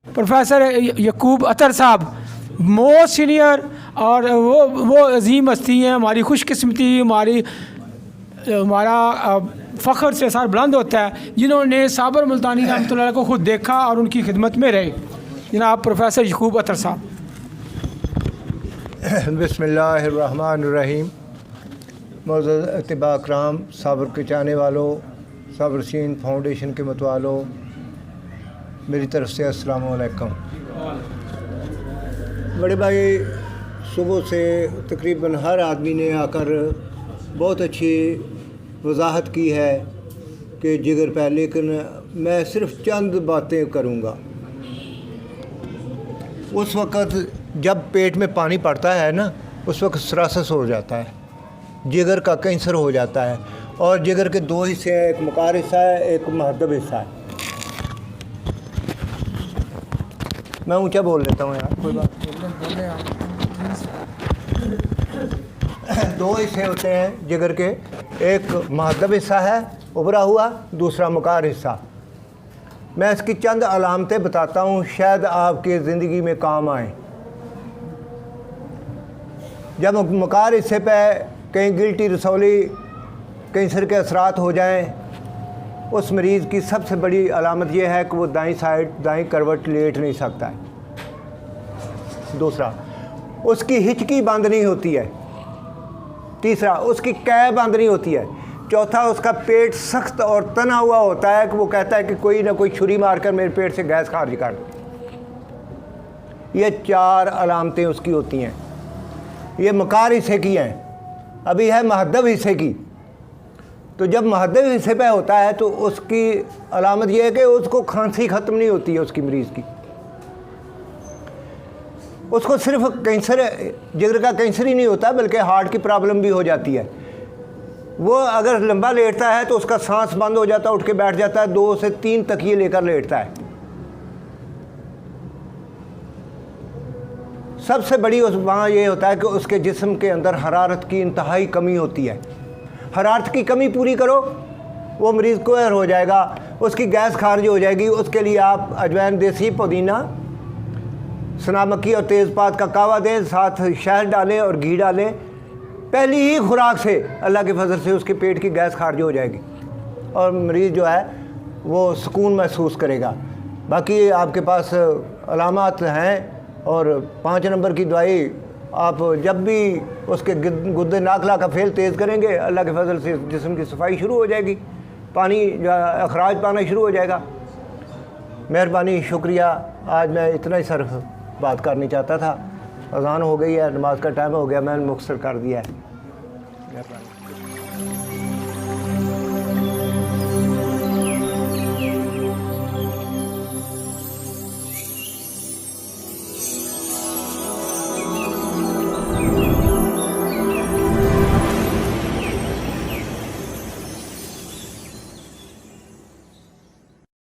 Professor यकूब अतर साहब most senior और वो अजीम हस्ती हैं। हमारी खुशकिस्मती हमारा फ़ख्र से सर बुलंद होता है जिन्होंने साबर मुल्तानी रहमतुल्लाह अलैह को ख़ुद देखा और उनकी खिदमत में रहे। जनाब प्रोफेसर यकूब अतर साहब। बिस्मिल्लाहिर्रहमानिर्रहीम। मौजूद अतिबा कराम, साबर के चाहने वालों, साबर सीन फाउंडेशन के मतवालों, मेरी तरफ़ से अस्सलाम वालेकुम। बड़े भाई, सुबह से तकरीबन हर आदमी ने आकर बहुत अच्छी वजाहत की है कि जिगर पे, लेकिन मैं सिर्फ चंद बातें करूँगा। उस वक़्त जब पेट में पानी पड़ता है ना, उस वक्त सरासस हो जाता है, जिगर का कैंसर हो जाता है। और जिगर के दो हिस्से हैं, एक मकार हिस्सा है, एक महदब हिस्सा है। मैं ऊंचा बोल लेता हूँ यार, कोई बात नहीं। दो हिस्से होते हैं जिगर के, एक महदब हिस्सा है उभरा हुआ, दूसरा मकार हिस्सा। मैं इसकी चंद अलामतें बताता हूँ, शायद आपकी ज़िंदगी में काम आए। जब मकार हिस्से पे कहीं गिल्टी रसौली कैंसर के असरात हो जाएं, उस मरीज़ की सबसे बड़ी अलामत यह है कि वो दाईं साइड, दाईं करवट लेट नहीं सकता है। दूसरा, उसकी हिचकी बंद नहीं होती है। तीसरा, उसकी कै बंद नहीं होती है। चौथा, उसका पेट सख्त और तना हुआ होता है कि वो कहता है कि कोई ना कोई छुरी मारकर मेरे पेट से गैस खारिज कर दो। ये चार अलामतें उसकी होती हैं। ये मकार हिस्से की हैं। अभी है महदब हिस्से की। तो जब महदब हिस्से पे होता है तो उसकी अलामत यह है कि उसको खांसी ख़त्म नहीं होती है उसकी मरीज़ की। उसको सिर्फ कैंसर, जिगर का कैंसर ही नहीं होता, बल्कि हार्ट की प्रॉब्लम भी हो जाती है। वो अगर लंबा लेटता है तो उसका सांस बंद हो जाता है, उठ के बैठ जाता है, 2 से 3 तकिए लेकर लेटता है। सबसे बड़ी उस वहाँ ये होता है कि उसके जिस्म के अंदर हरारत की इंतहाई कमी होती है। हरारत की कमी पूरी करो, वो मरीज़ कोहर हो जाएगा, उसकी गैस खारिज हो जाएगी। उसके लिए आप अजवाइन, देसी पुदीना, सना मक्खी और तेज़पात का कावा दें, साथ शहद डालें और घी डालें। पहली ही खुराक से अल्लाह के फजल से उसके पेट की गैस खारिज हो जाएगी और मरीज़ जो है वो सुकून महसूस करेगा। बाकी आपके पास अलामात हैं और 5 नंबर की दवाई आप जब भी उसके गुद्दे नाकला का फेल तेज़ करेंगे, अल्लाह के फजल से जिस्म की सफाई शुरू हो जाएगी, पानी जो अखराज पाना शुरू हो जाएगा। मेहरबानी, शुक्रिया। आज मैं इतना ही सिर्फ बात करनी चाहता था। अज़ान हो गई है, नमाज का टाइम हो गया, मैंने मुख्तसर कर दिया है।